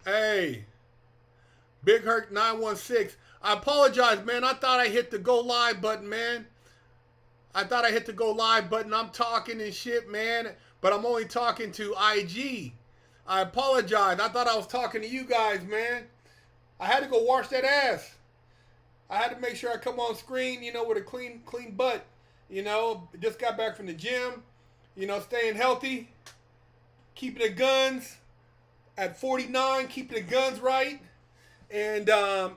Hey, Big Herc 916. I apologize, man. I thought I hit the go live button, man. I thought I hit the go live button. I'm talking and shit, man. But I'm only talking to IG. I apologize. I thought I was talking to you guys, man. I had to go wash that ass. I had to make sure I come on screen, with a clean butt. Just got back from the gym. Staying healthy. Keeping the guns at 49, keeping the guns right. And, I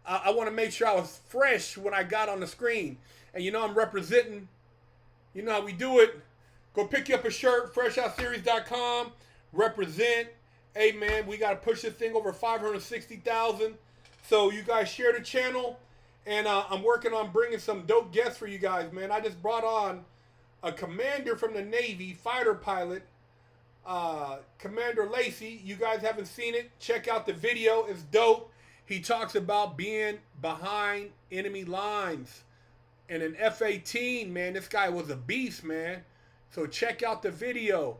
want to make sure I was fresh when I got on the screen. And, I'm representing. You know how we do it. Go pick you up a shirt, freshoutseries.com. Represent. Hey, man, we got to push this thing over 560,000. So you guys share the channel. And I'm working on bringing some dope guests for you guys, man. I just brought on a commander from the Navy, fighter pilot, Commander Lacey. You guys haven't seen it, check out the video. It's dope. He talks about being behind enemy lines. And in F-18, man, this guy was a beast, man. So check out the video.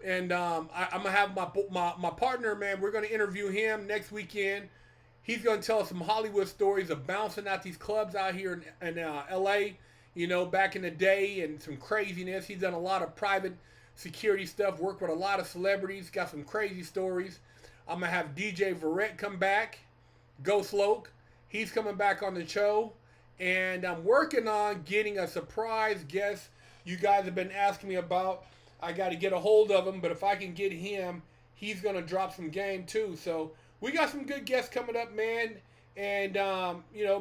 And I'm going to have my partner, man. We're going to interview him next weekend. He's going to tell us some Hollywood stories of bouncing out these clubs out here in L.A., back in the day, and some craziness. He's done a lot of private security stuff, worked with a lot of celebrities, got some crazy stories. I'm going to have DJ Verrett come back, Ghost Loke. He's coming back on the show. And I'm working on getting a surprise guest you guys have been asking me about. I got to get a hold of him, but if I can get him, he's going to drop some game too. So we got some good guests coming up, man. And,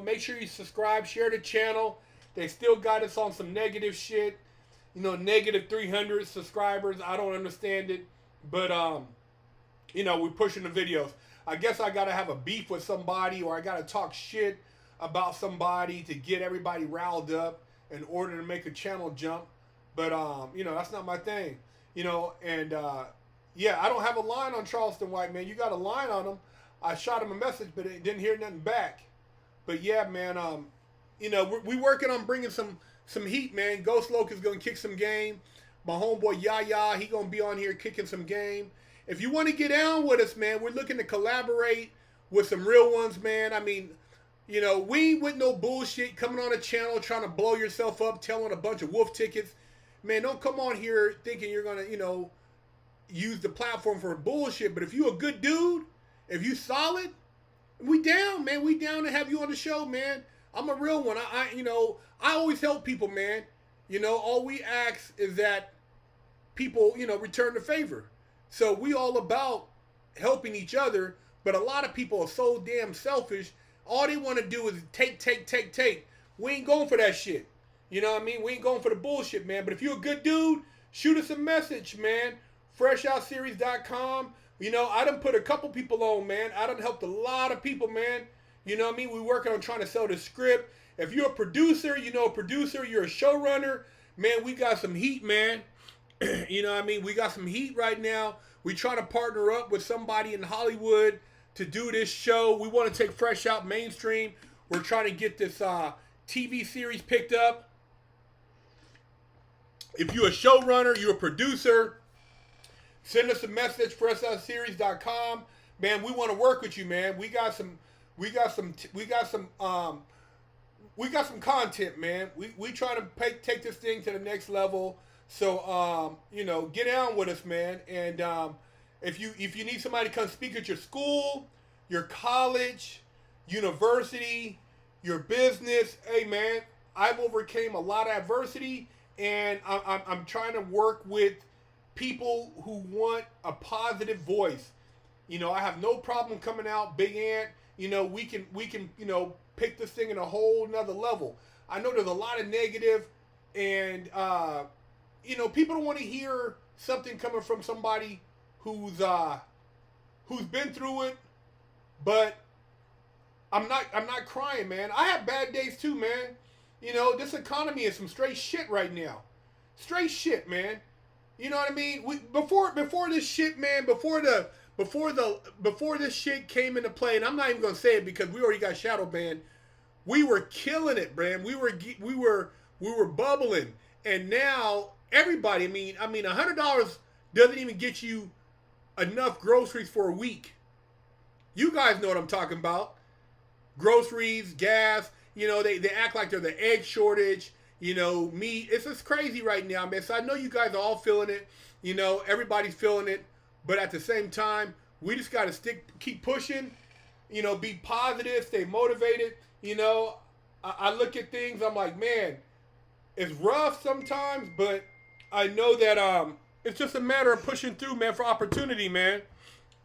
make sure you subscribe, share the channel. They still got us on some negative shit. Negative 300 subscribers. I don't understand it. But, we're pushing the videos. I guess I got to have a beef with somebody, or I got to talk shit about somebody to get everybody riled up in order to make a channel jump. But, that's not my thing. I don't have a line on Charleston White, man. You got a line on him. I shot him a message, but didn't hear nothing back. But, yeah, man, we working on bringing some heat, man. Ghost Loke is going to kick some game. My homeboy Yaya, he going to be on here kicking some game. If you want to get down with us, man, we're looking to collaborate with some real ones, man. I mean, we ain't with no bullshit coming on a channel trying to blow yourself up, telling a bunch of wolf tickets. Man, don't come on here thinking you're going to, use the platform for bullshit. But if you a good dude, if you solid, we down, man. We down to have you on the show, man. I'm a real one. I always help people, man. All we ask is that people, return the favor. So we all about helping each other. But a lot of people are so damn selfish. All they want to do is take. We ain't going for that shit. You know what I mean? We ain't going for the bullshit, man. But if you're a good dude, shoot us a message, man. Freshoutseries.com. I done put a couple people on, man. I done helped a lot of people, man. You know what I mean? We're working on trying to sell the script. If you're a producer, you're a showrunner, man, we got some heat, man. You know what I mean? We got some heat right now. We trying to partner up with somebody in Hollywood to do this show. We want to take Fresh Out mainstream. We're trying to get this TV series picked up. If you're a showrunner, you're a producer, send us a message, freshoutseries.com. Man, we want to work with you, man. We got some content, man. We trying to take this thing to the next level. So, get down with us, man. And if you need somebody to come speak at your school, your college, university, your business, hey, man, I've overcame a lot of adversity, and I'm trying to work with people who want a positive voice. I have no problem coming out, Big Ant. We can pick this thing in a whole nother level. I know there's a lot of negative, and people don't want to hear something coming from somebody who's been through it. But I'm not crying, man. I have bad days too, man. This economy is some straight shit right now. Straight shit, man. You know what I mean? Before this shit, man, before this shit came into play, and I'm not even gonna say it because we already got shadow banned. We were killing it, man. We were bubbling, and now everybody. I mean, $100 doesn't even get you enough groceries for a week. You guys know what I'm talking about. Groceries, gas, you know, they act like there's an egg shortage, you know, meat. It's just crazy right now, man. So I know you guys are all feeling it. You know, everybody's feeling it. But at the same time, we just got to keep pushing, you know, be positive, stay motivated. You know, I look at things, I'm like, man, it's rough sometimes, but I know that it's just a matter of pushing through, man, for opportunity, man.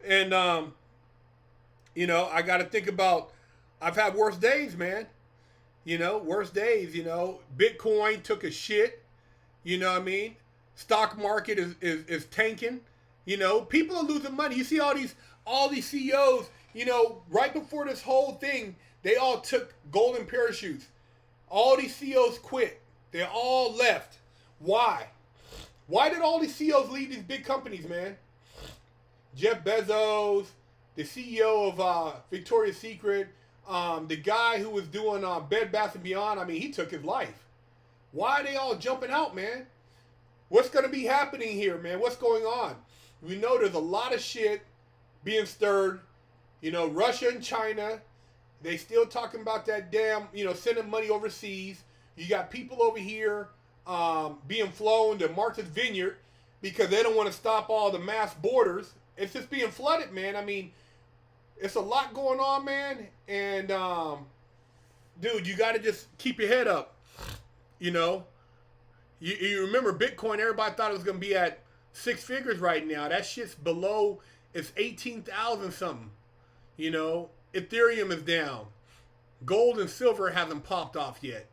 And, you know, I got to think about, I've had worse days, man. You know, worse days, you know. Bitcoin took a shit. You know what I mean? Stock market is tanking. You know, people are losing money. You see all these CEOs, you know, right before this whole thing, they all took golden parachutes. All these CEOs quit. They all left. Why? Why did all these CEOs leave these big companies, man? Jeff Bezos, the CEO of Victoria's Secret, the guy who was doing Bed Bath & Beyond, I mean, he took his life. Why are they all jumping out, man? What's going to be happening here, man? What's going on? We know there's a lot of shit being stirred. You know, Russia and China, they still talking about that damn, you know, sending money overseas. You got people over here being flown to Martha's Vineyard because they don't want to stop all the mass borders. It's just being flooded, man. I mean, it's a lot going on, man. And, dude, you got to just keep your head up. You know, you remember Bitcoin, everybody thought it was going to be at 6 figures right now. That shit's below, it's 18,000 something. You know, Ethereum is down. Gold and silver hasn't popped off yet.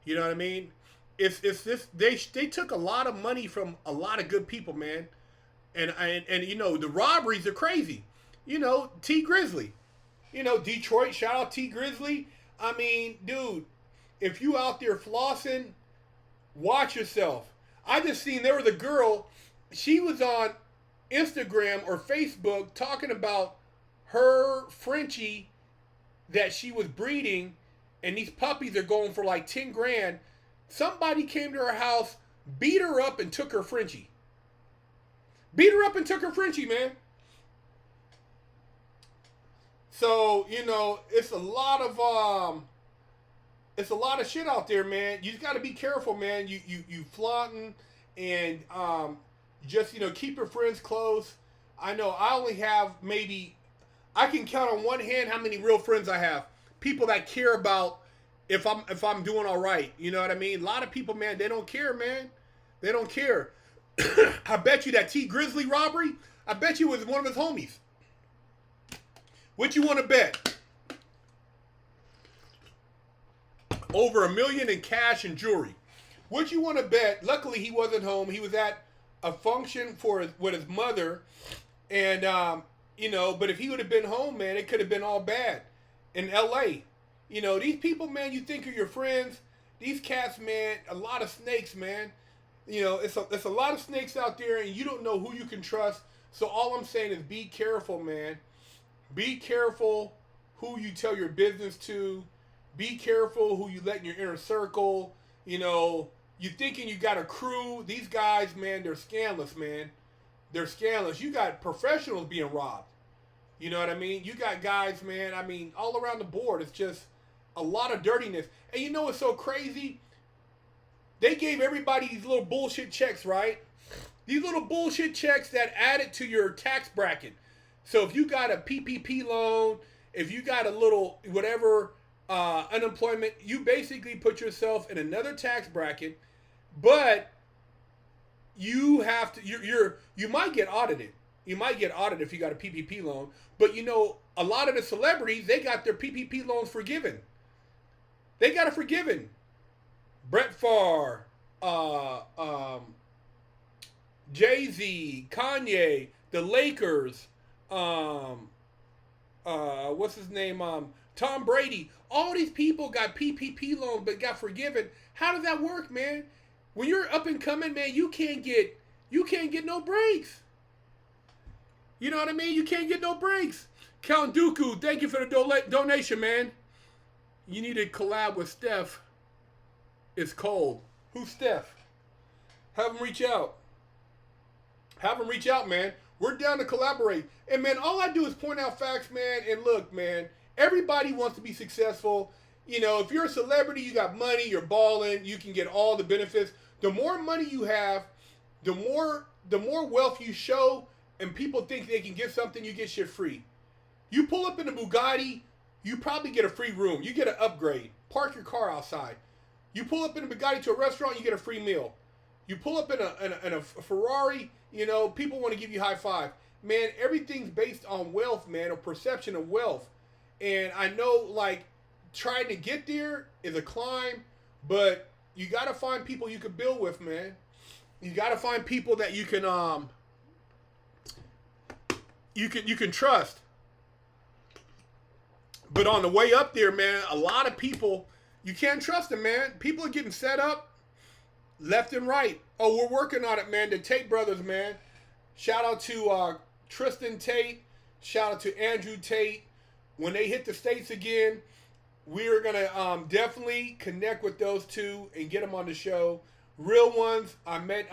You know what I mean? It's this, they took a lot of money from a lot of good people, man. And you know, the robberies are crazy. You know, T Grizzly. You know, Detroit, shout out T Grizzly. I mean, dude, if you out there flossing, watch yourself. I just seen there was a girl, she was on Instagram or Facebook talking about her Frenchie that she was breeding, and these puppies are going for like 10 grand. Somebody came to her house, beat her up, and took her Frenchie. Beat her up and took her Frenchie, man. So, you know, it's a lot of shit out there, man. You just got to be careful, man. You flaunting and just, you know, keep your friends close. I know I only have maybe, I can count on one hand how many real friends I have. People that care about if I'm doing all right. You know what I mean? A lot of people, man, they don't care, man. They don't care. I bet you that T Grizzly robbery, I bet you it was one of his homies. What you want to bet? Over $1 million in cash and jewelry. What you want to bet? Luckily, he wasn't home. He was at a function with his mother, and you know. But if he would have been home, man, it could have been all bad. In L.A., you know, these people, man, you think are your friends. These cats, man, a lot of snakes, man. You know, it's a lot of snakes out there, and you don't know who you can trust. So all I'm saying is be careful, man. Be careful who you tell your business to. Be careful who you let in your inner circle. You know, you thinking you got a crew. These guys, man, they're scandalous, man. They're scandalous. You got professionals being robbed. You know what I mean? You got guys, man, I mean, all around the board. It's just a lot of dirtiness. And you know what's so crazy? They gave everybody these little bullshit checks, right? These little bullshit checks that added to your tax bracket. So if you got a PPP loan, if you got a little whatever unemployment, you basically put yourself in another tax bracket, but you have to, you might get audited. You might get audited if you got a PPP loan, but you know, a lot of the celebrities, they got their PPP loans forgiven. They got it forgiven. Brett Favre, Jay-Z, Kanye, the Lakers, what's his name? Tom Brady. All these people got PPP loans but got forgiven. How does that work, man? When you're up and coming, man, you can't get no breaks. You know what I mean? You can't get no breaks. Count Dooku, thank you for the donation, man. You need to collab with Steph. It's cold. Who's Steph? Have him reach out. Have him reach out, man. We're down to collaborate. And man, all I do is point out facts, man. And look, man, everybody wants to be successful. You know, if you're a celebrity, you got money, you're balling, you can get all the benefits. The more money you have, the more wealth you show, and people think they can get something, you get shit free. You pull up in a Bugatti, you probably get a free room. You get an upgrade. Park your car outside. You pull up in a Bugatti to a restaurant, you get a free meal. You pull up in a Ferrari, you know, people want to give you high five. Man, everything's based on wealth, man, or perception of wealth. And I know, like, trying to get there is a climb, but you got to find people you can build with, man. You got to find people that you can trust. But on the way up there, man, a lot of people, you can't trust them, man. People are getting set up left and right. Oh, we're working on it, man. The Tate brothers, man. Shout out to Tristan Tate. Shout out to Andrew Tate. When they hit the States again, we're going to definitely connect with those two and get them on the show. Real ones. I met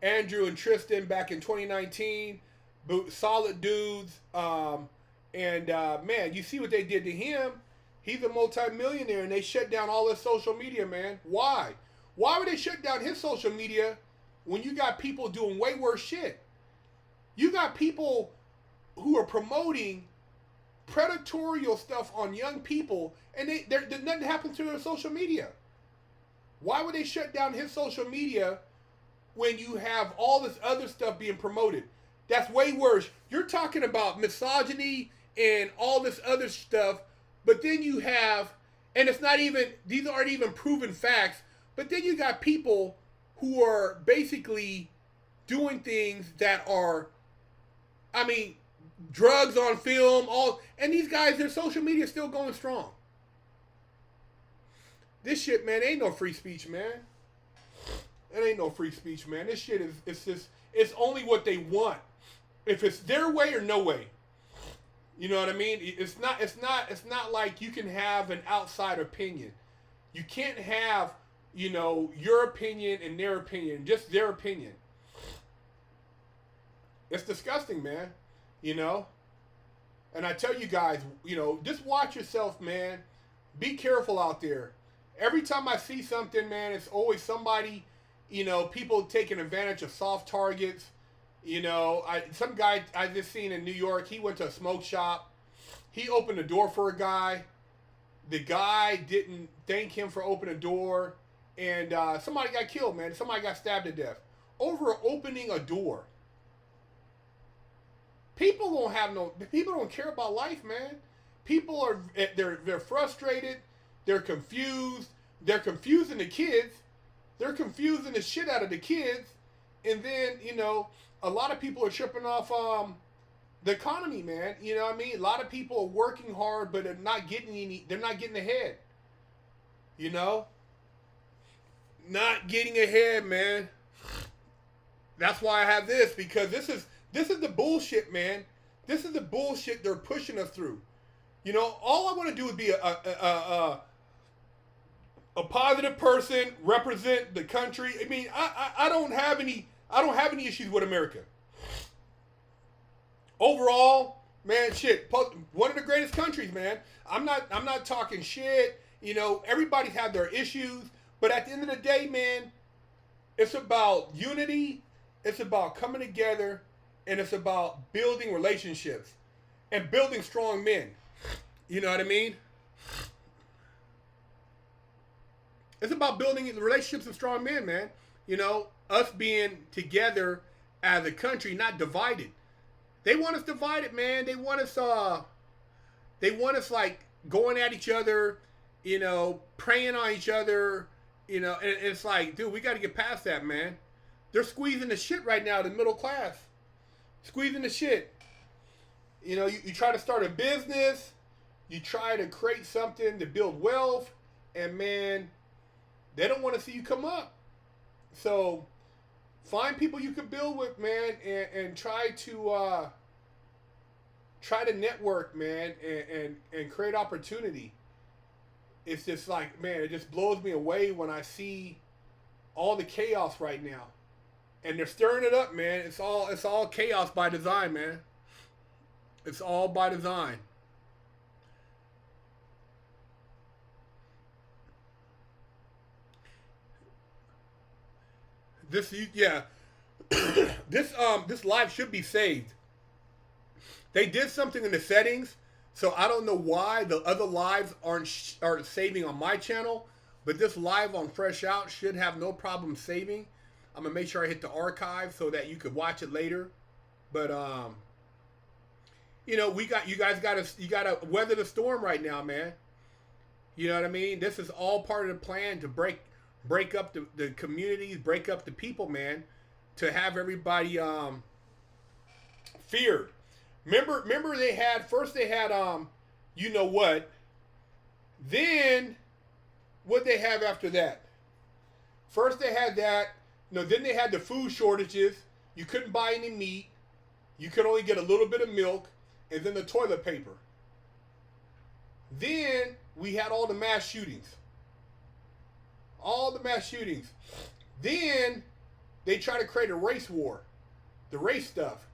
Andrew and Tristan back in 2019. Solid dudes. And man, you see what they did to him. He's a multi-millionaire, and they shut down all his social media, man. Why? Why would they shut down his social media when you got people doing way worse shit? You got people who are promoting predatory stuff on young people, and nothing happens to their social media. Why would they shut down his social media when you have all this other stuff being promoted? That's way worse. You're talking about misogyny and all this other stuff, but then you have, and it's not even, these aren't even proven facts, but then you got people who are basically doing things that are, I mean, drugs on film, and these guys, their social media is still going strong. This shit, man, ain't no free speech, man. It ain't no free speech, man. This shit it's only what they want. If it's their way or no way. You know what I mean? It's not like you can have an outside opinion. You can't have, you know, your opinion and their opinion, just their opinion. It's disgusting, man. You know? And I tell you guys, you know, just watch yourself, man. Be careful out there. Every time I see something, man, it's always somebody, you know, people taking advantage of soft targets. You know, some guy I just seen in New York, he went to a smoke shop. He opened the door for a guy. The guy didn't thank him for opening the door. And somebody got killed, man. Somebody got stabbed to death over opening a door. People don't care about life, man. People are, they're frustrated. They're confused. They're confusing the kids. They're confusing the shit out of the kids. And then, you know, a lot of people are tripping off the economy, man. You know what I mean? A lot of people are working hard, but they're not getting ahead. You know? Not getting ahead, man. That's why I have this, because this is the bullshit, man. This is the bullshit they're pushing us through. You know, all I want to do is be a positive person, represent the country. I mean, I don't have any issues with America. Overall, man, shit, one of the greatest countries, man. I'm not talking shit. You know, everybody's had their issues, but at the end of the day, man, it's about unity. It's about coming together, and it's about building relationships and building strong men. You know what I mean? It's about building relationships with strong men, man. You know, us being together as a country, not divided. They want us divided, man. They want us like going at each other, you know, preying on each other, you know, and it's like, dude, we got to get past that, man. They're squeezing the shit right now, the middle class. Squeezing the shit. You know, you try to start a business, you try to create something to build wealth, and man, they don't want to see you come up. So find people you can build with, man, and try to network, man, and create opportunity. It's just like, man, it just blows me away when I see all the chaos right now. And they're stirring it up, man. It's all chaos by design, man. It's all by design. This yeah. This live should be saved. They did something in the settings, so I don't know why the other lives aren't saving on my channel, but this live on Fresh Out should have no problem saving. I'm gonna make sure I hit the archive so that you could watch it later. But you know, you guys gotta weather the storm right now, man. You know what I mean? This is all part of the plan to break up the communities, break up the people, man, to have everybody feared. Remember they had you know what? Then what they have after that? First they had that, then they had the food shortages. You couldn't buy any meat. You could only get a little bit of milk, and then the toilet paper. Then we had all the mass shootings. All the mass shootings. Then they tried to create a race war. The race stuff.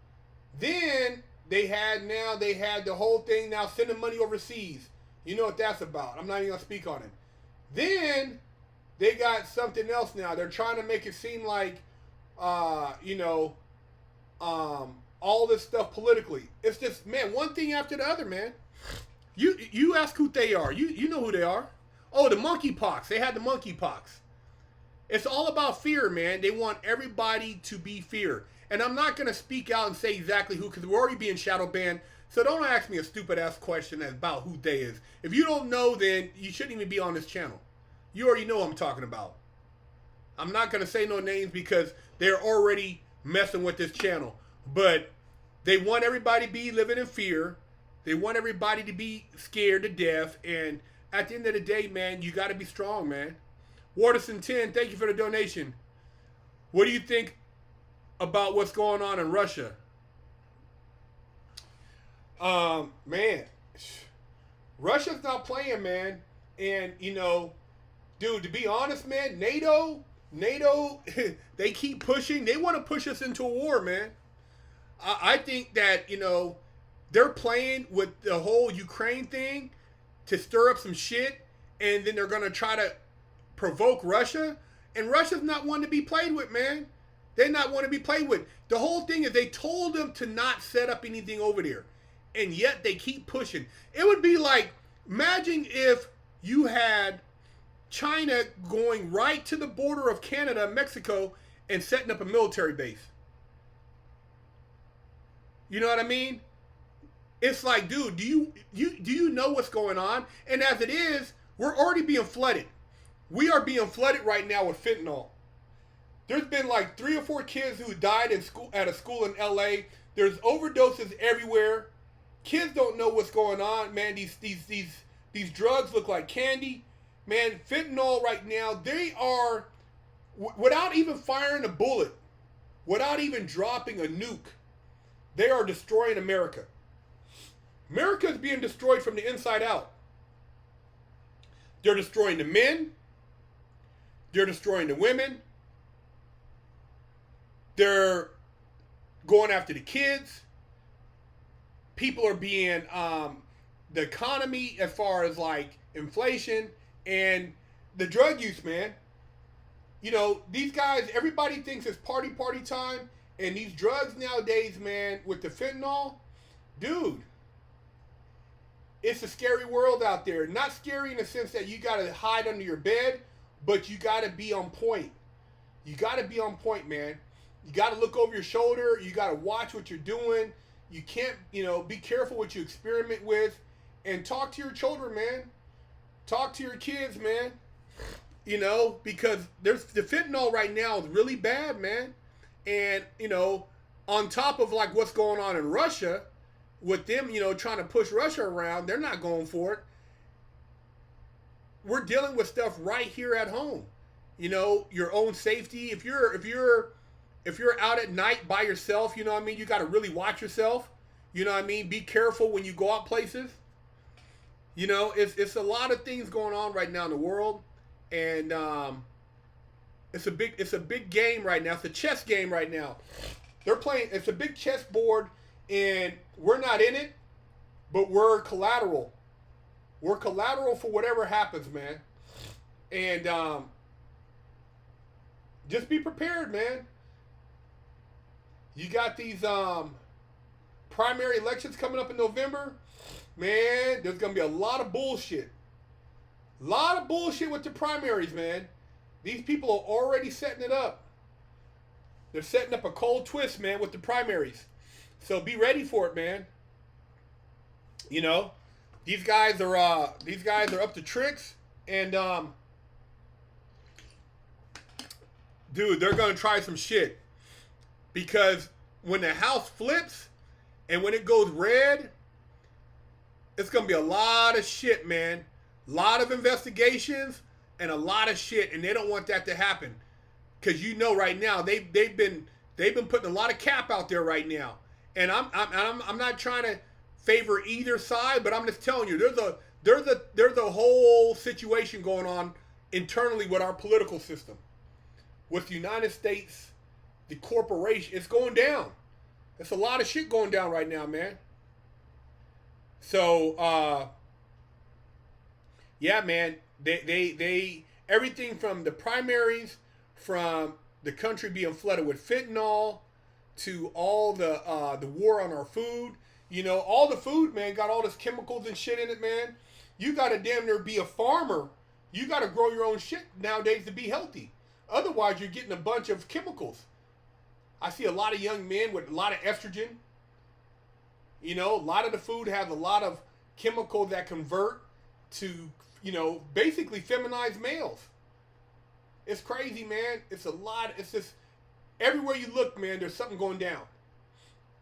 Then they had the whole thing now sending money overseas. You know what that's about. I'm not even going to speak on it. Then they got something else now. They're trying to make it seem like, all this stuff politically. It's just, man, one thing after the other, man. You ask who they are. You know who they are. Oh, the monkeypox. They had the monkeypox. It's all about fear, man. They want everybody to be fear. And I'm not going to speak out and say exactly who, because we're already being shadow banned. So don't ask me a stupid ass question about who they is. If you don't know, then you shouldn't even be on this channel. You already know what I'm talking about. I'm not going to say no names because they're already messing with this channel. But they want everybody to be living in fear. They want everybody to be scared to death. And at the end of the day, man, you got to be strong, man. Waterson 10, thank you for the donation. What do you think about what's going on in Russia? Man, Russia's not playing, man. And, dude, to be honest, man, NATO, they keep pushing. They want to push us into a war, man. I think that, they're playing with the whole Ukraine thing to stir up some shit, and then they're going to try to provoke Russia. And Russia's not one to be played with, man. They're not one to be played with. The whole thing is they told them to not set up anything over there. And yet they keep pushing. It would be like, imagine if you had China going right to the border of Canada and Mexico and setting up a military base. You know what I mean? It's like, dude, do you know what's going on? And as it is, we're already being flooded. We are being flooded right now with fentanyl. There's been like 3 or 4 kids who died at a school in LA. There's overdoses everywhere. Kids don't know what's going on, man. These drugs look like candy. Man, fentanyl right now, they are, without even firing a bullet, without even dropping a nuke, they are destroying America. America is being destroyed from the inside out. They're destroying the men. They're destroying the women. They're going after the kids. People are being, the economy as far as like inflation and the drug use, man. These guys, everybody thinks it's party time. And these drugs nowadays, man, with the fentanyl, dude, it's a scary world out there. Not scary in the sense that you got to hide under your bed, but you got to be on point. You got to be on point, man. You got to look over your shoulder. You got to watch what you're doing. You can't, be careful what you experiment with. And talk to your children, man. Talk to your kids, man. Because there's the fentanyl right now is really bad, man. And, on top of like what's going on in Russia, with them, trying to push Russia around, they're not going for it. We're dealing with stuff right here at home. Your own safety. If you're out at night by yourself, you got to really watch yourself. Be careful when you go out places. It's a lot of things going on right now in the world. And It's a big game right now. It's a chess game right now. They're playing. It's a big chess board, and we're not in it, but we're collateral. We're collateral for whatever happens, man. And just be prepared, man. You got these primary elections coming up in November. Man, there's going to be a lot of bullshit. A lot of bullshit with the primaries, man. These people are already setting it up. They're setting up a cold twist, man, with the primaries. So be ready for it, man. You know, these guys are up to tricks, and dude, they're gonna try some shit, because when the house flips and when it goes red, it's gonna be a lot of shit, man. A lot of investigations and a lot of shit, and they don't want that to happen, because you know right now they've been putting a lot of cap out there right now, and I'm not trying to favor either side, but I'm just telling you, there's a whole situation going on internally with our political system, with the United States, the corporation. It's going down. There's a lot of shit going down right now, man. So yeah, man, they everything from the primaries, from the country being flooded with fentanyl, to all the war on our food. You know, all the food, man, got all this chemicals and shit in it, man. You got to damn near be a farmer. You got to grow your own shit nowadays to be healthy. Otherwise, you're getting a bunch of chemicals. I see a lot of young men with a lot of estrogen. You know, a lot of the food has a lot of chemicals that convert to, you know, basically feminized males. It's crazy, man. It's a lot. It's just, everywhere you look, man, there's something going down.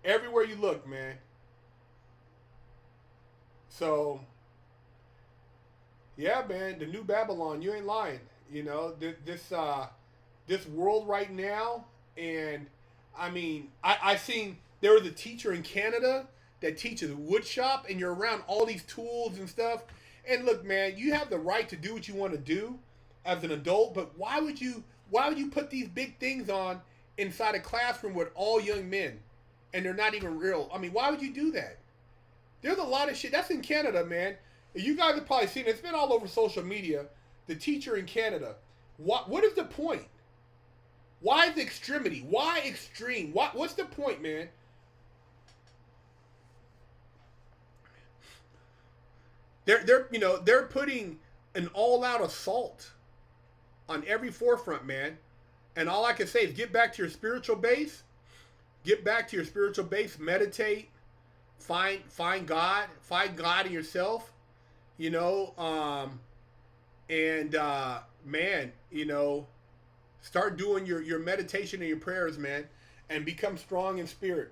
Everywhere you look, man. So, yeah, man, the new Babylon, you ain't lying. You know, this world right now, and I mean, I seen, there was a teacher in Canada that teaches woodshop, and you're around all these tools and stuff. And look, man, you have the right to do what you want to do as an adult, but why would you put these big things on inside a classroom with all young men, and they're not even real? I mean, why would you do that? There's a lot of shit. That's in Canada, man. You guys have probably seen it. It's been all over social media. The teacher in Canada. What is the point? Why the extremity? Why extreme? What's the point, man? They're putting an all-out assault on every forefront, man. And all I can say is get back to your spiritual base. Get back to your spiritual base. Meditate. Find God. Find God in yourself. You know, man, you know, start doing your meditation and your prayers, man, and become strong in spirit.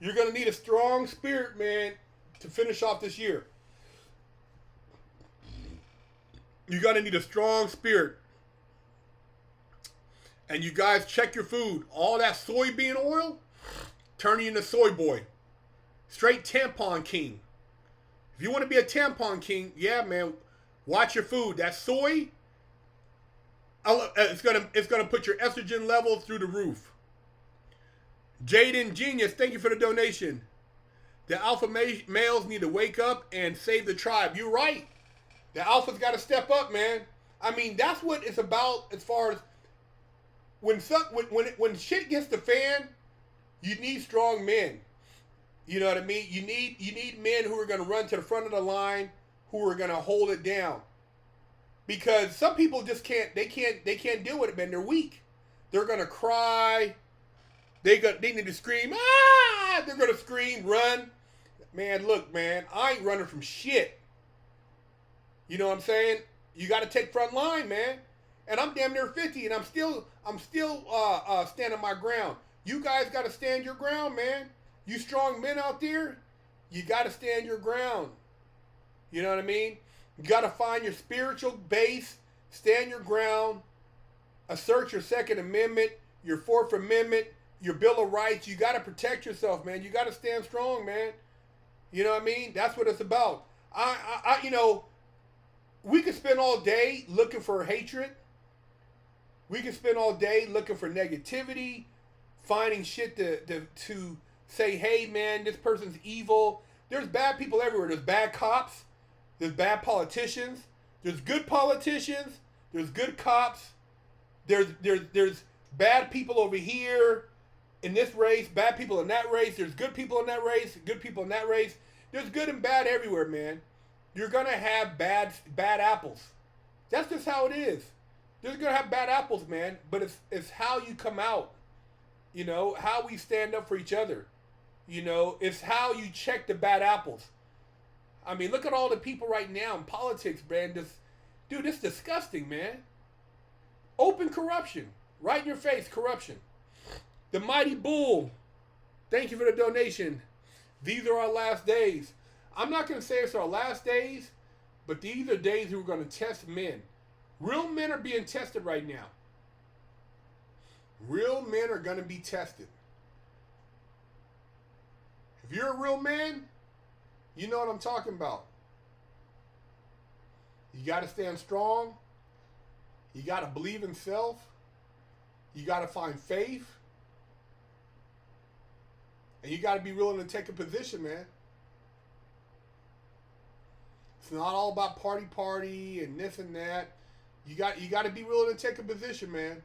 You're going to need a strong spirit, man, to finish off this year. You're going to need a strong spirit. And you guys check your food. All that soybean oil, turn you into soy boy. Straight tampon king. If you want to be a tampon king, yeah, man, watch your food. That soy, it's gonna put your estrogen levels through the roof. Jaden Genius, thank you for the donation. The alpha males need to wake up and save the tribe. You're right. The alpha's got to step up, man. I mean, that's what it's about. As far as when shit gets the fan, you need strong men. You know what I mean? You need men who are going to run to the front of the line, who are going to hold it down. Because some people just can't deal with it, man. They're weak. They're going to cry. They need to scream. Ah! They're going to scream, run. Man, look, man, I ain't running from shit. You know what I'm saying? You got to take front line, man. And I'm damn near 50, and I'm still standing my ground. You guys got to stand your ground, man. You strong men out there, you got to stand your ground. You know what I mean? You got to find your spiritual base, stand your ground, assert your Second Amendment, your Fourth Amendment, your Bill of Rights. You got to protect yourself, man. You got to stand strong, man. You know what I mean? That's what it's about. You know, we could spend all day looking for hatred. We can spend all day looking for negativity, finding shit to say, hey man, this person's evil. There's bad people everywhere. There's bad cops. There's bad politicians. There's good politicians. There's good cops. There's bad people over here in this race, bad people in that race. There's good people in that race, good people in that race. There's good and bad everywhere, man. You're gonna have bad apples. That's just how it is. You're gonna have bad apples, man. But it's how you come out. You know, how we stand up for each other. You know, it's how you check the bad apples. I mean, look at all the people right now in politics, man. Dude, it's disgusting, man. Open corruption. Right in your face, corruption. The Mighty Bull. Thank you for the donation. These are our last days. I'm not going to say it's our last days, but these are days we're going to test men. Real men are being tested right now. Real men are going to be tested. If you're a real man, you know what I'm talking about. You got to stand strong. You got to believe in self. You got to find faith. And you got to be willing to take a position, man. It's not all about party and this and that. You got to be willing to take a position, man.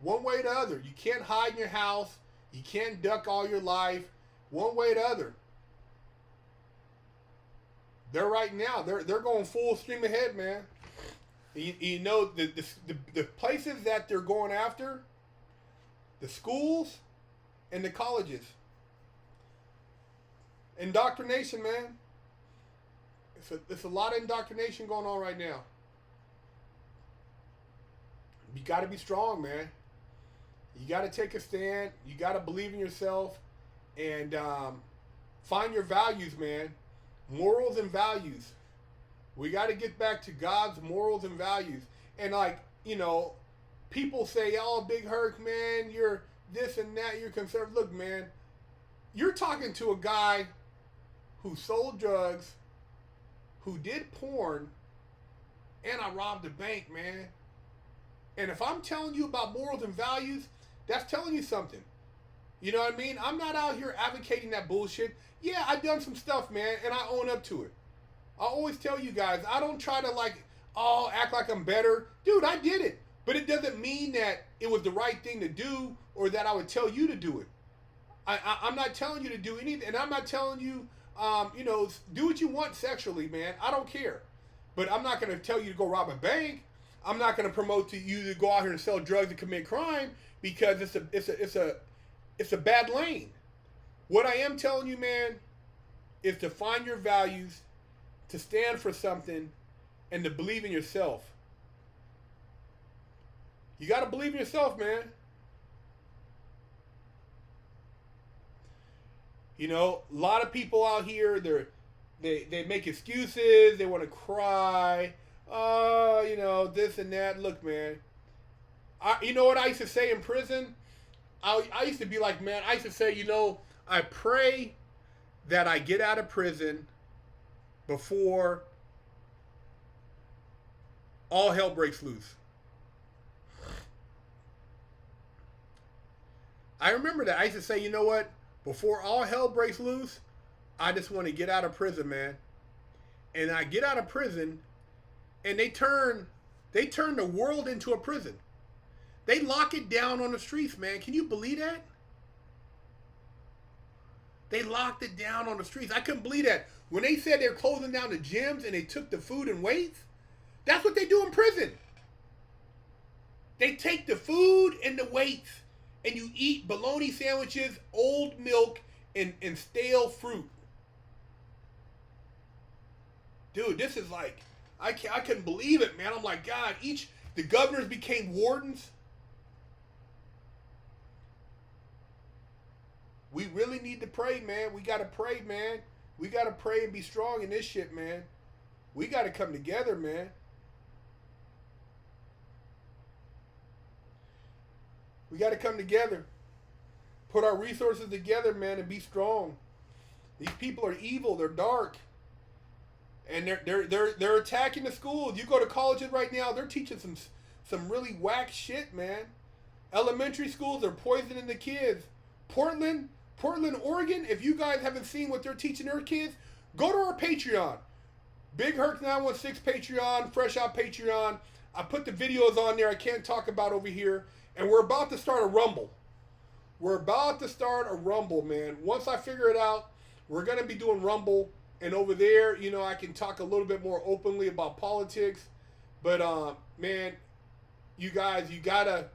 One way or the other. You can't hide in your house. You can't duck all your life. One way or the other. They're right now. They're going full stream ahead, man. You know the places that they're going after, the schools and the colleges. Indoctrination, man. It's a lot of indoctrination going on right now. You got to be strong, man. You got to take a stand. You got to believe in yourself and find your values, man. Morals and values. We got to get back to God's morals and values. And like, you know, people say, oh, Big Herc, man, you're this and that, you're conservative. Look, man, you're talking to a guy who sold drugs, who did porn, and I robbed a bank, man. And if I'm telling you about morals and values, that's telling you something. You know what I mean? I'm not out here advocating that bullshit. Yeah, I've done some stuff, man, and I own up to it. I always tell you guys, I don't try to act like I'm better. Dude, I did it. But it doesn't mean that it was the right thing to do or that I would tell you to do it. I'm not telling you to do anything, and I'm not telling you, do what you want sexually, man. I don't care. But I'm not going to tell you to go rob a bank. I'm not going to promote you to go out here and sell drugs and commit crime because it's a bad lane. What I am telling you, man, is to find your values, to stand for something, and to believe in yourself. You got to believe in yourself, man. You know, a lot of people out here, they make excuses. They want to cry. This and that. Look, man. You know what I used to say in prison? I used to be like, man, I used to say, I pray that I get out of prison before all hell breaks loose. I remember that. I used to say, you know what? Before all hell breaks loose, I just want to get out of prison, man. And I get out of prison, and they turn the world into a prison. They lock it down on the streets, man. Can you believe that? They locked it down on the streets. I couldn't believe that. When they said they're closing down the gyms and they took the food and weights, that's what they do in prison. They take the food and the weights, and you eat bologna sandwiches, old milk, and stale fruit. Dude, this is like, I couldn't believe it, man. I'm like, God, the governors became wardens. We really need to pray, man. We got to pray, man. We got to pray and be strong in this shit, man. We got to come together, man. We got to come together. Put our resources together, man, and be strong. These people are evil. They're dark. And they're attacking the schools. You go to colleges right now, they're teaching some really whack shit, man. Elementary schools are poisoning the kids. Portland, Oregon, if you guys haven't seen what they're teaching their kids, go to our Patreon. Big Herc 916 Patreon, Fresh Out Patreon. I put the videos on there I can't talk about over here. And we're about to start a Rumble. We're about to start a Rumble, man. Once I figure it out, we're going to be doing Rumble. And over there, you know, I can talk a little bit more openly about politics. But, man, you guys, you gotta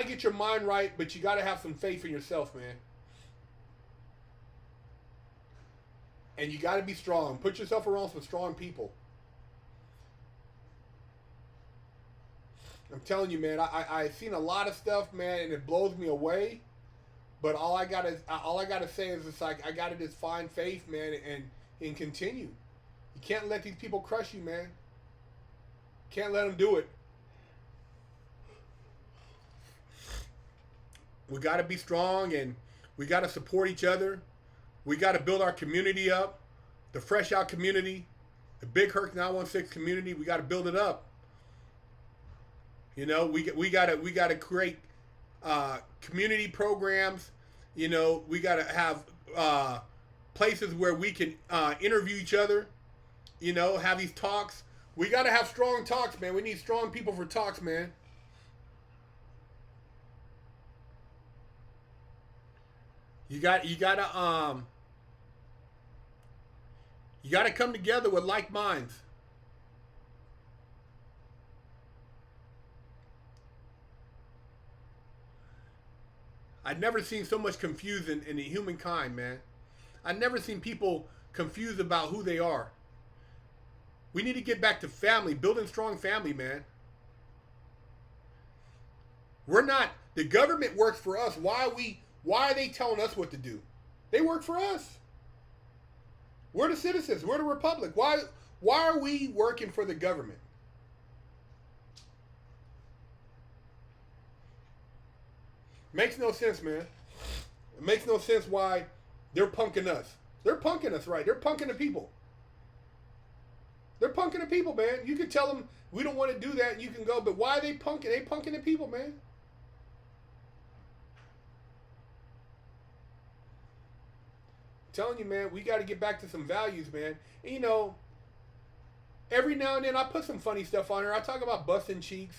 get your mind right, but you gotta have some faith in yourself, man. And you gotta be strong. Put yourself around some strong people. I'm telling you, man, I've seen a lot of stuff, man, and it blows me away. But all I gotta say is it's like I gotta just find faith, man, and continue. You can't let these people crush you, man. Can't let them do it. We gotta be strong, and we gotta support each other. We gotta build our community up, the Fresh Out community, the Big Herc 916 community. We gotta build it up. You know, we gotta create community programs. You know, we gotta have places where we can interview each other. You know, have these talks. We gotta have strong talks, man. We need strong people for talks, man. You gotta come together with like minds. I've never seen so much confusion in the humankind, man. I've never seen people confused about who they are. We need to get back to family, building strong family, man. The government works for us. Why are they telling us what to do? They work for us. We're the citizens. We're the republic. Why are we working for the government? Makes no sense, man. It makes no sense why they're punking us. They're punking us, right? They're punking the people. They're punking the people, man. You can tell them we don't want to do that and you can go, but why are they punking? They punking the people, man. I'm telling you, man, we got to get back to some values, man. And, you know, every now and then I put some funny stuff on here. I talk about busting cheeks.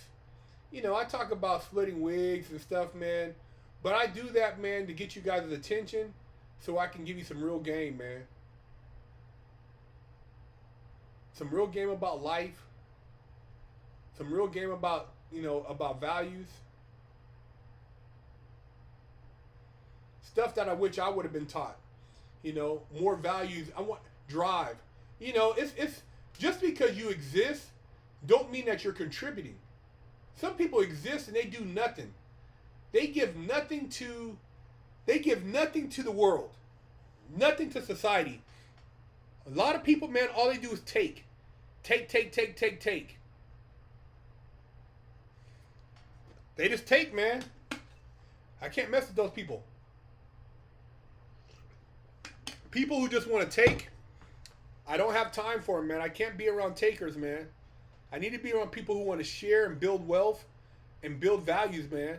You know, I talk about splitting wigs and stuff, man. But I do that, man, to get you guys' attention so I can give you some real game, man. Some real game about life. Some real game about, you know, about values. Stuff that I wish I would have been taught. You know, more values. I want drive. You know, it's just because you exist don't mean that you're contributing. Some people exist and they do nothing. They give nothing to the world. Nothing to society. A lot of people, man, all they do is take. Take. They just take, man. I can't mess with those people. People who just want to take, I don't have time for them, man. I can't be around takers, man. I need to be around people who want to share and build wealth and build values, man.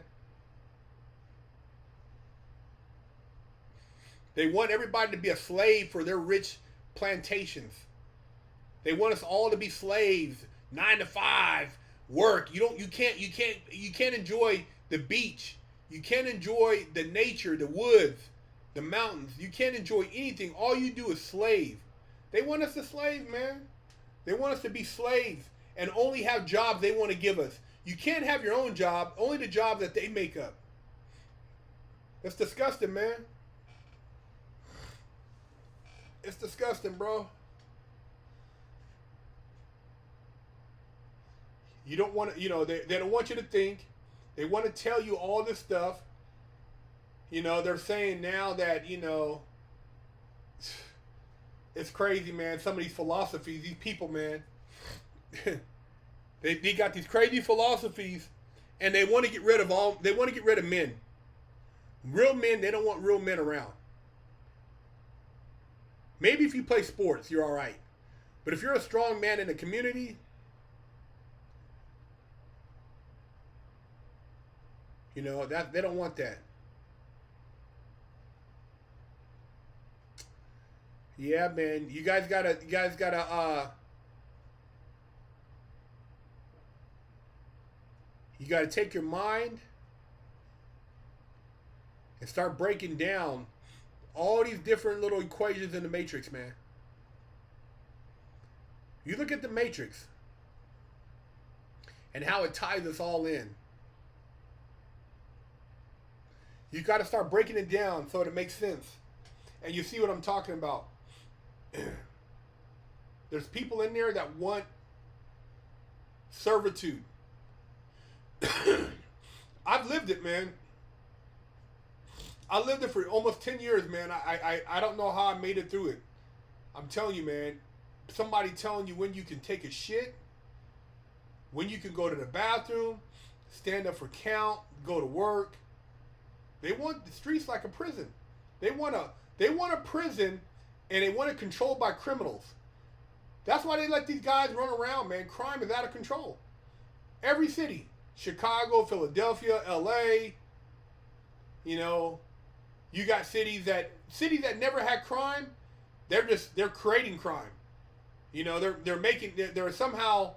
They want everybody to be a slave for their rich plantations. They want us all to be slaves, 9 to 5, work. You can't enjoy the beach. You can't enjoy the nature, the woods, the mountains. You can't enjoy anything. All you do is slave. They want us to slave, man. They want us to be slaves and only have jobs they want to give us. You can't have your own job, only the job that they make up. That's disgusting, man. It's disgusting, bro. You don't want to, you know, they don't want you to think. They want to tell you all this stuff. You know, they're saying now that, you know, it's crazy, man. Some of these philosophies, these people, man, they got these crazy philosophies, and they want to get rid of men. Real men, they don't want real men around. Maybe if you play sports, you're all right. But if you're a strong man in the community, You know, that they don't want that. Yeah, man. You guys gotta you gotta take your mind and start breaking down all these different little equations in the matrix, man. You look at the matrix and how it ties us all in. You got to start breaking it down so it makes sense. And you see what I'm talking about. There's people in there that want servitude. I've lived it, man. I lived it for almost 10 years, man. I don't know how I made it through it. I'm telling you, man. Somebody telling you when you can take a shit, when you can go to the bathroom, stand up for count, go to work. They want the streets like a prison. They want a prison, and they want it controlled by criminals. That's why they let these guys run around, man. Crime is out of control. Every city, Chicago, Philadelphia, LA, you know, you got cities that never had crime. They're creating crime. You know, they're somehow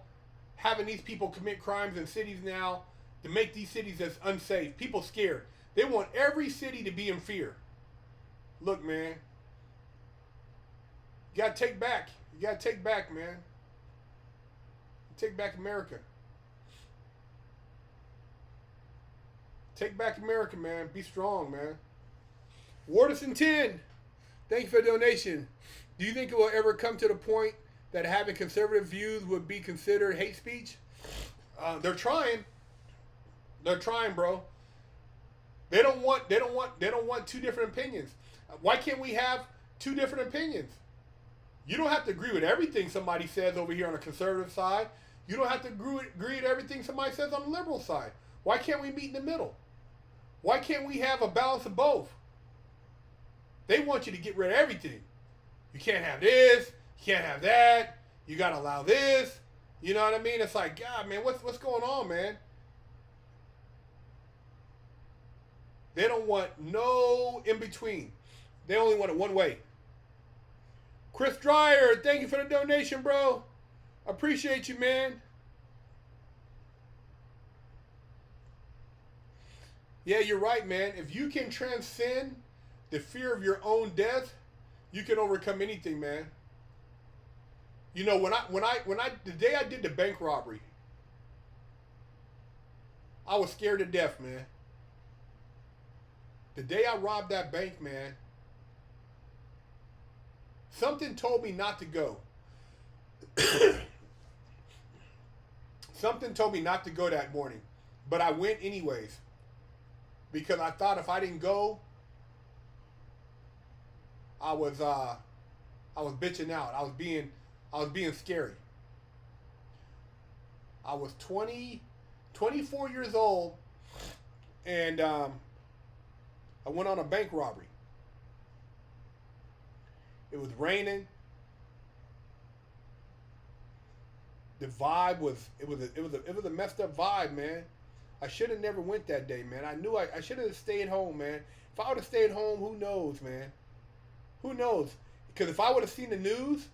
having these people commit crimes in cities now to make these cities as unsafe. People scared. They want every city to be in fear. Look, man. You gotta take back. You gotta take back, man. Take back America. Take back America, man. Be strong, man. Wardison 10, thank you for the donation. Do you think it will ever come to the point that having conservative views would be considered hate speech? They're trying. They're trying, bro. They don't want two different opinions. Why can't we have two different opinions? You don't have to agree with everything somebody says over here on the conservative side. You don't have to agree with everything somebody says on the liberal side. Why can't we meet in the middle? Why can't we have a balance of both? They want you to get rid of everything. You can't have this. You can't have that. You got to allow this. You know what I mean? It's like, God, man, what's going on, man? They don't want no in between. They only want it one way. Chris Dreyer, thank you for the donation, bro. Appreciate you, man. Yeah, you're right, man. If you can transcend the fear of your own death, you can overcome anything, man. You know, the day I did the bank robbery, I was scared to death, man. The day I robbed that bank, man, something told me not to go. Something told me not to go that morning, but I went anyways because I thought if I didn't go, I was bitching out. I was being scary. I was 24 years old, and I went on a bank robbery. It was raining. The vibe was it was a messed up vibe, man. I should have never went that day, man. I knew I should have stayed home, man. If I would have stayed home, who knows, man? Who knows? Because if I would have seen the news,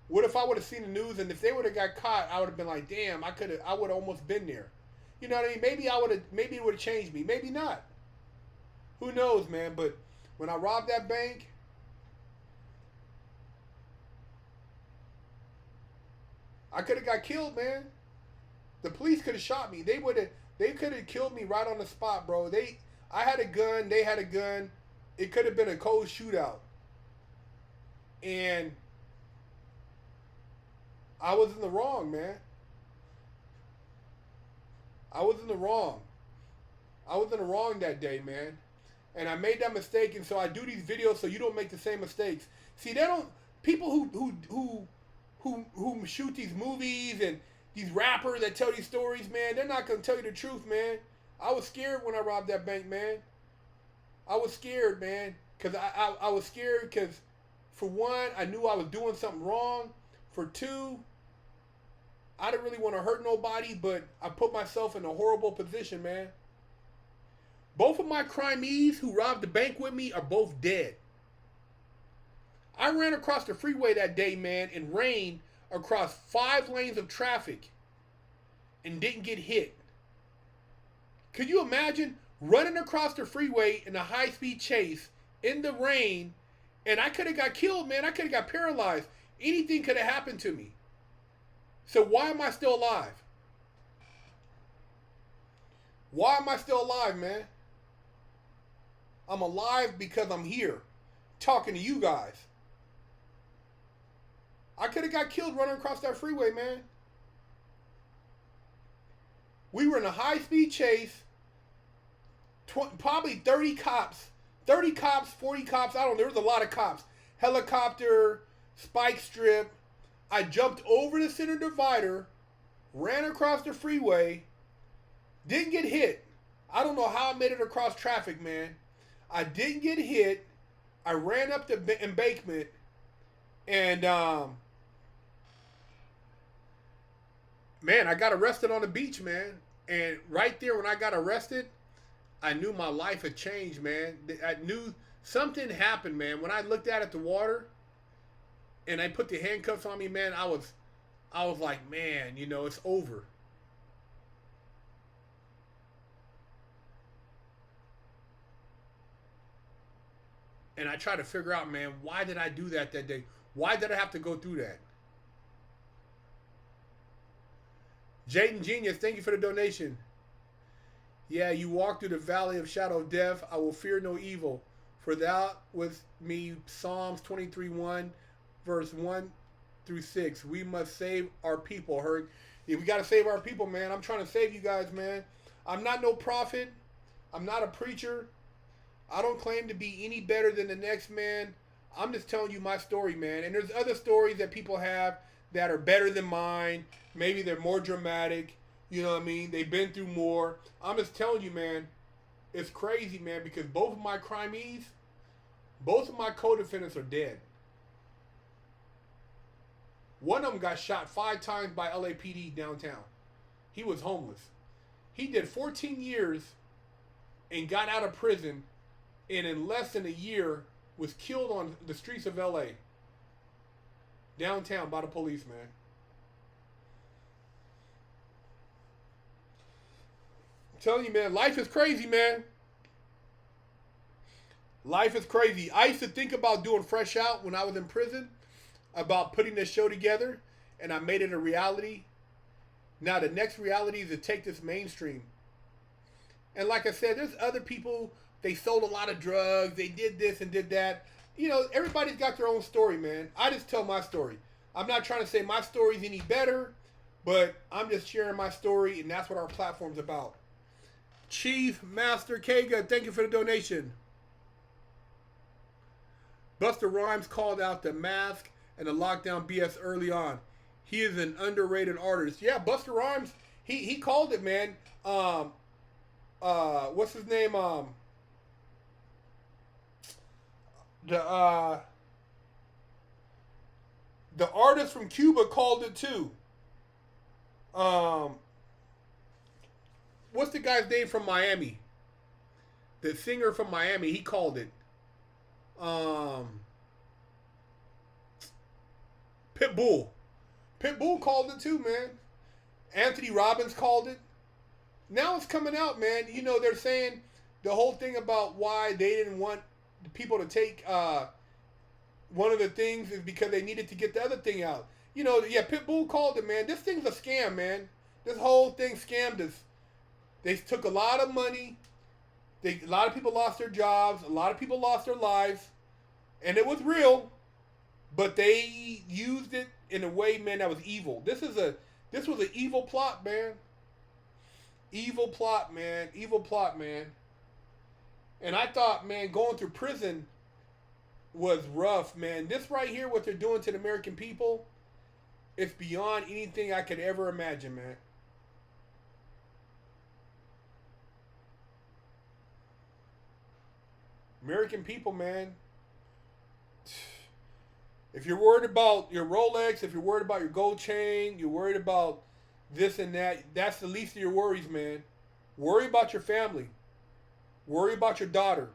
what if I would have seen the news and if they would have got caught, I would have been like, damn, I would have almost been there. You know what I mean? Maybe it would have changed me. Maybe not. Who knows, man? But when I robbed that bank, I could have got killed, man. The police could have shot me. They could have killed me right on the spot, bro. I had a gun, they had a gun. It could have been a cold shootout. And I was in the wrong, man. I was in the wrong. I was in the wrong that day, man. And I made that mistake, and so I do these videos so you don't make the same mistakes. See, people who shoot these movies and these rappers that tell these stories, man, they're not going to tell you the truth, man. I was scared when I robbed that bank, man. I was scared, man. Because I was scared because, for one, I knew I was doing something wrong. For two, I didn't really want to hurt nobody, but I put myself in a horrible position, man. Both of my crimees who robbed the bank with me are both dead. I ran across the freeway that day, man, in rain across 5 lanes of traffic and didn't get hit. Could you imagine running across the freeway in a high-speed chase in the rain, and I could have got killed, man. I could have got paralyzed. Anything could have happened to me. So why am I still alive? Why am I still alive, man? I'm alive because I'm here talking to you guys. I could have got killed running across that freeway, man. We were in a high-speed chase. Probably 30 cops. 30 cops, 40 cops. I don't know. There was a lot of cops. Helicopter, spike strip. I jumped over the center divider, ran across the freeway, didn't get hit. I don't know how I made it across traffic, man. I didn't get hit. I ran up the embankment, and man, I got arrested on the beach, man. And right there when I got arrested, I knew my life had changed, man. I knew something happened, man. When I looked out at the water and I put the handcuffs on me, man, I was like, man, you know, it's over. And I tried to figure out, man, why did I do that day? Why did I have to go through that? Jaden Genius, thank you for the donation. Yeah, you walk through the valley of shadow of death. I will fear no evil. For thou with me, Psalms 23:1, verse 1 through 6. We must save our people, Herc. Yeah, we got to save our people, man. I'm trying to save you guys, man. I'm not no prophet. I'm not a preacher. I don't claim to be any better than the next man. I'm just telling you my story, man. And there's other stories that people have that are better than mine. Maybe they're more dramatic. You know what I mean? They've been through more. I'm just telling you, man. It's crazy, man, because both of my crimees, both of my co-defendants are dead. One of them got shot 5 times by LAPD downtown. He was homeless. He did 14 years and got out of prison, and in less than a year was killed on the streets of LA. Downtown by the police, man. I'm telling you, man, life is crazy, man. Life is crazy. I used to think about doing Fresh Out when I was in prison, about putting this show together, and I made it a reality. Now the next reality is to take this mainstream. And like I said, there's other people, they sold a lot of drugs, they did this and did that. You know, everybody's got their own story, man. I just tell my story. I'm not trying to say my story's any better, but I'm just sharing my story, and that's what our platform's about. Chief Master Kega, thank you for the donation. Busta Rhymes called out the mask and the lockdown BS early on. He is an underrated artist. Yeah, Busta Rhymes, he called it, man. What's his name? The artist from Cuba called it too. What's the guy's name from Miami? The singer from Miami, he called it. Pitbull. Pitbull called it too, man. Anthony Robbins called it. Now it's coming out, man. You know, they're saying the whole thing about why they didn't want people to take one of the things is because they needed to get the other thing out. You know, yeah, Pitbull called it, man. This thing's a scam, man. This whole thing scammed us. They took a lot of money. A lot of people lost their jobs. A lot of people lost their lives. And it was real. But they used it in a way, man, that was evil. This was an evil plot, man. Evil plot, man. Evil plot, man. And I thought, man, going through prison was rough, man. This right here, what they're doing to the American people, it's beyond anything I could ever imagine, man. American people, man. If you're worried about your Rolex, if you're worried about your gold chain, you're worried about this and that, that's the least of your worries, man. Worry about your family. Worry about your daughter.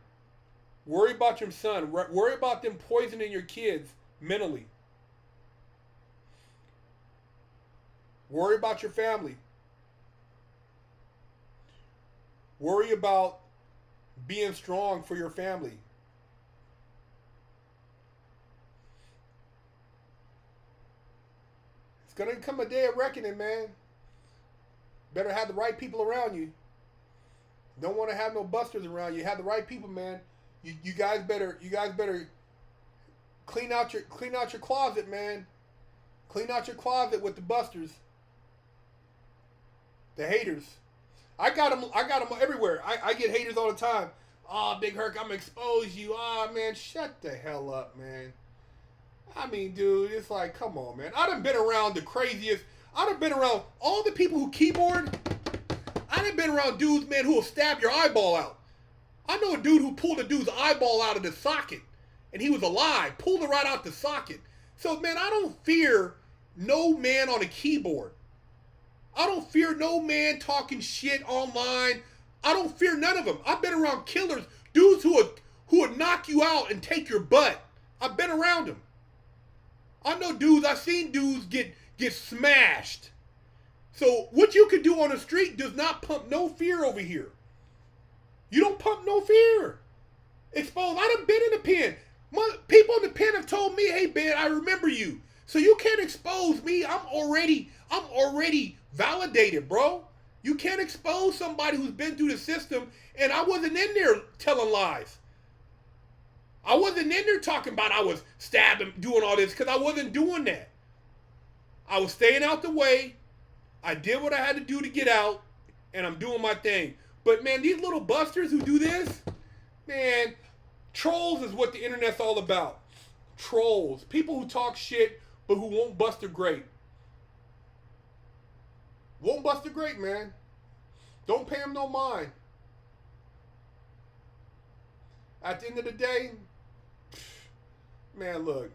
Worry about your son. Worry about them poisoning your kids mentally. Worry about your family. Worry about being strong for your family. It's going to come a day of reckoning, man. Better have the right people around you. Don't want to have no busters around you. Have the right people, man. You guys better clean out your closet, man. Clean out your closet with the busters. The haters. I got them everywhere. I get haters all the time. Oh, Big Herc, I'm gonna expose you. Oh, man, shut the hell up, man. I mean, dude, it's like, come on, man. I done been around the craziest. I done been around all the people who keyboard. I done been around dudes, man, who will stab your eyeball out. I know a dude who pulled a dude's eyeball out of the socket, and he was alive. Pulled it right out the socket. So, man, I don't fear no man on a keyboard. I don't fear no man talking shit online. I don't fear none of them. I've been around killers, dudes who would knock you out and take your butt. I've been around them. I know dudes, I've seen dudes get smashed. So what you can do on the street does not pump no fear over here. You don't pump no fear. Exposed. I done been in the pen. People in the pen have told me, hey, Ben, I remember you. So you can't expose me. I'm already validated, bro. You can't expose somebody who's been through the system, and I wasn't in there telling lies. I wasn't in there talking about I was stabbing, doing all this, because I wasn't doing that. I was staying out the way. I did what I had to do to get out, and I'm doing my thing. But, man, these little busters who do this, man, trolls is what the internet's all about. Trolls. People who talk shit, but who won't bust their grape. Won't bust their grape, man. Don't pay them no mind. At the end of the day, man, look,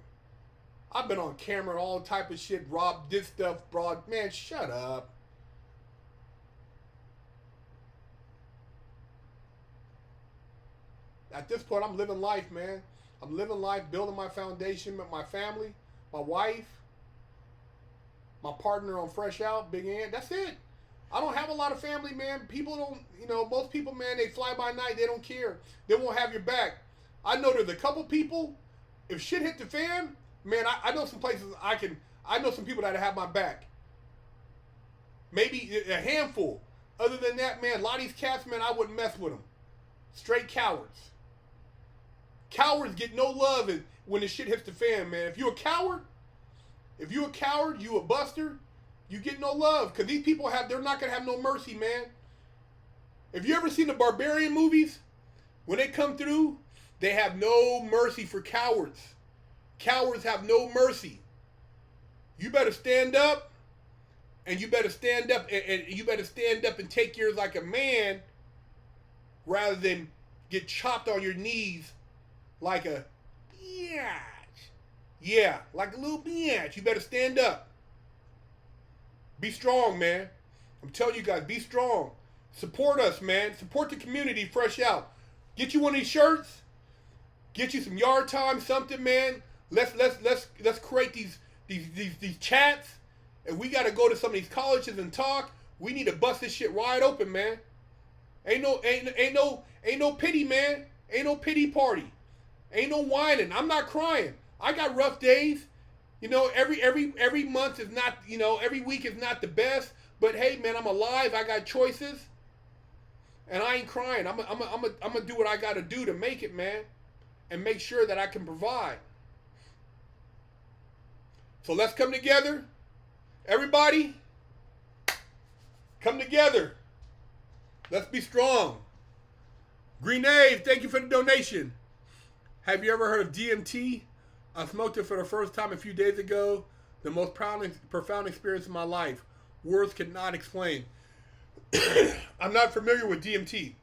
I've been on camera, all type of shit, robbed this stuff, broad. Man, shut up. At this point, I'm living life, man. I'm living life, building my foundation with my family, my wife, my partner on Fresh Out, Big Ant. That's it. I don't have a lot of family, man. People don't, most people, man, they fly by night. They don't care. They won't have your back. I know there's a couple people, if shit hit the fan, man, I know some places I know some people that have my back. Maybe a handful. Other than that, man, a lot of these cats, man, I wouldn't mess with them. Straight cowards. Cowards get no love when the shit hits the fan, man. If you're a coward, you a buster, you get no love. Because these people they're not going to have no mercy, man. If you ever seen the Barbarian movies, when they come through, they have no mercy for cowards. Cowards have no mercy. You better stand up, and you better stand up, and you better stand up and take yours like a man, rather than get chopped on your knees like a biatch. Yeah, like a little biatch. You better stand up. Be strong, man. I'm telling you guys, be strong. Support us, man. Support the community, Fresh Out. Get you one of these shirts. Get you some yard time, something, man. Let's create these chats. And we gotta go to some of these colleges and talk. We need to bust this shit wide open, man. Ain't no pity, man. Ain't no pity party. Ain't no whining. I'm not crying. I got rough days. Every month is not, every week is not the best. But hey, man, I'm alive. I got choices. And I ain't crying. I'm gonna do what I gotta do to make it, man. And make sure that I can provide. So let's come together. Everybody, come together. Let's be strong. Grenade, thank you for the donation. Have you ever heard of DMT? I smoked it for the first time a few days ago. The most profound experience of my life. Words cannot explain. I'm not familiar with DMT.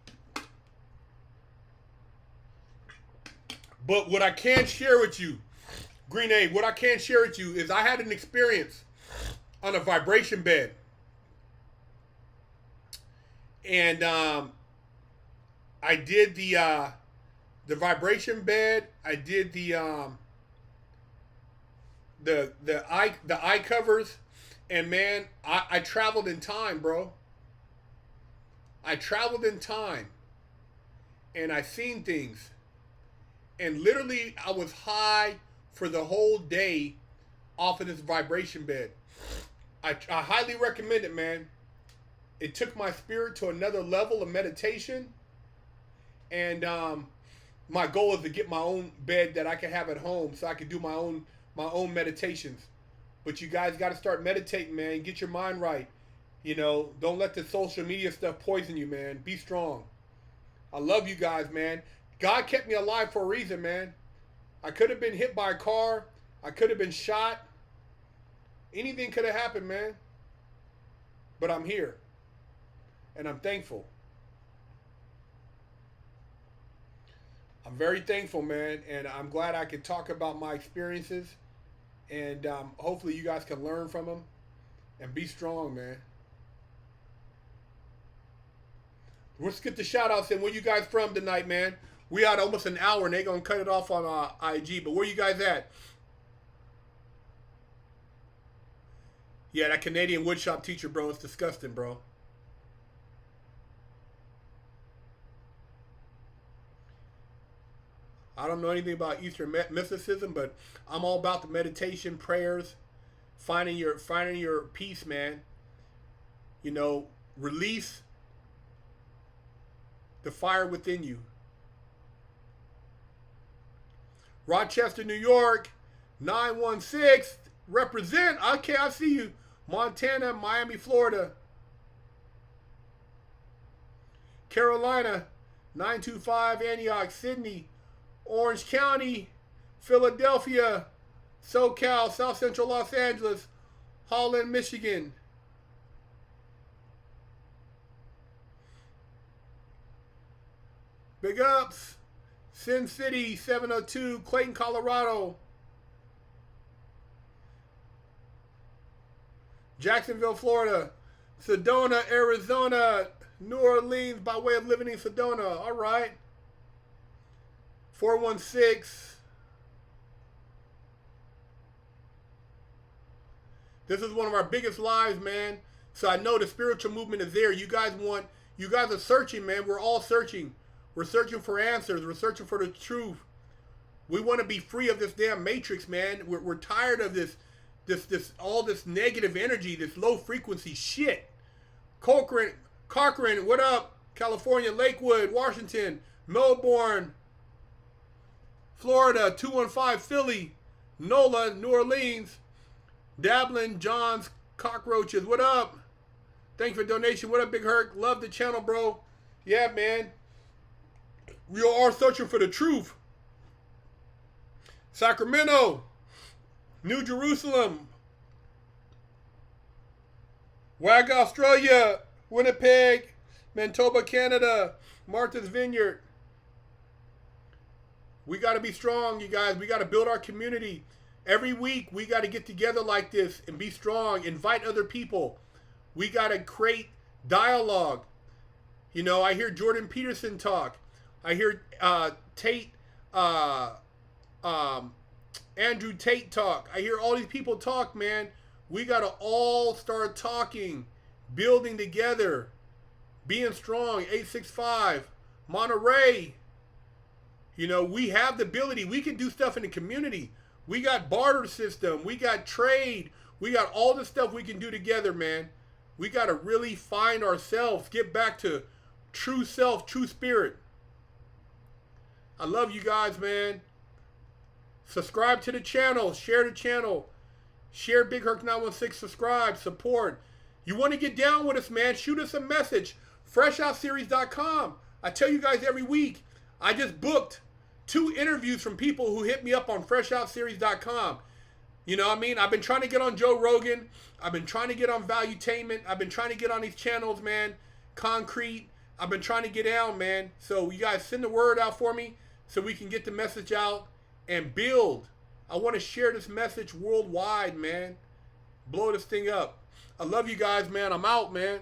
But what I can share with you, Grenade, what I can share with you is I had an experience on a vibration bed. And I did the vibration bed. I did the eye covers, and man, I traveled in time, bro. I traveled in time, and I seen things, and literally I was high for the whole day off of this vibration bed. I highly recommend it, man. It took my spirit to another level of meditation, and my goal is to get my own bed that I can have at home, so I can do my own meditations. But you guys got to start meditating, man. Get your mind right. You know, don't let the social media stuff poison you, man. Be strong. I love you guys, man. God kept me alive for a reason, man. I could have been hit by a car. I could have been shot. Anything could have happened, man. But I'm here. And I'm thankful. I'm very thankful, man. And I'm glad I could talk about my experiences. And hopefully you guys can learn from them. And be strong, man. Let's get the shout outs in. Where you guys from tonight, man? We out almost an hour and they're going to cut it off on IG. But where you guys at? Yeah, that Canadian woodshop teacher, bro. It's disgusting, bro. I don't know anything about Eastern mysticism, but I'm all about the meditation, prayers, finding your peace, man. You know, release the fire within you. Rochester, New York, 916. Represent. Okay, I see you. Montana, Miami, Florida. Carolina, 925. Antioch, Sydney, Orange County, Philadelphia, SoCal, South Central Los Angeles, Holland, Michigan. Big ups. Sin City, 702, Clayton, Colorado. Jacksonville, Florida. Sedona, Arizona. New Orleans by way of living in Sedona. All right. 416. This is one of our biggest lives, man. So I know the spiritual movement is there. You guys are searching, man. We're all searching. We're searching for answers. We're searching for the truth. We want to be free of this damn matrix, man. We're tired of this all this negative energy, this low frequency shit. Cochran, what up? California, Lakewood, Washington, Melbourne, Florida, 215, Philly, NOLA, New Orleans, Dablin, John's, Cockroaches, what up? Thanks for donation. What up, Big Herc? Love the channel, bro. Yeah, man. We are searching for the truth. Sacramento, New Jerusalem, Wag, Australia, Winnipeg, Manitoba, Canada, Martha's Vineyard. We got to be strong, you guys. We got to build our community. Every week, we got to get together like this and be strong. Invite other people. We got to create dialogue. You know, I hear Jordan Peterson talk. I hear Andrew Tate talk. I hear all these people talk, man. We got to all start talking, building together, being strong. 865, Monterey. You know, we have the ability. We can do stuff in the community. We got barter system. We got trade. We got all the stuff we can do together, man. We got to really find ourselves, get back to true self, true spirit. I love you guys, man. Subscribe to the channel. Share the channel. Share Big Herc 916. Subscribe. Support. You want to get down with us, man? Shoot us a message. FreshOutSeries.com. I tell you guys every week. I just booked 2 interviews from people who hit me up on FreshOutSeries.com. You know what I mean? I've been trying to get on Joe Rogan. I've been trying to get on Valuetainment. I've been trying to get on these channels, man. Concrete. I've been trying to get down, man. So you guys send the word out for me so we can get the message out and build. I want to share this message worldwide, man. Blow this thing up. I love you guys, man. I'm out, man.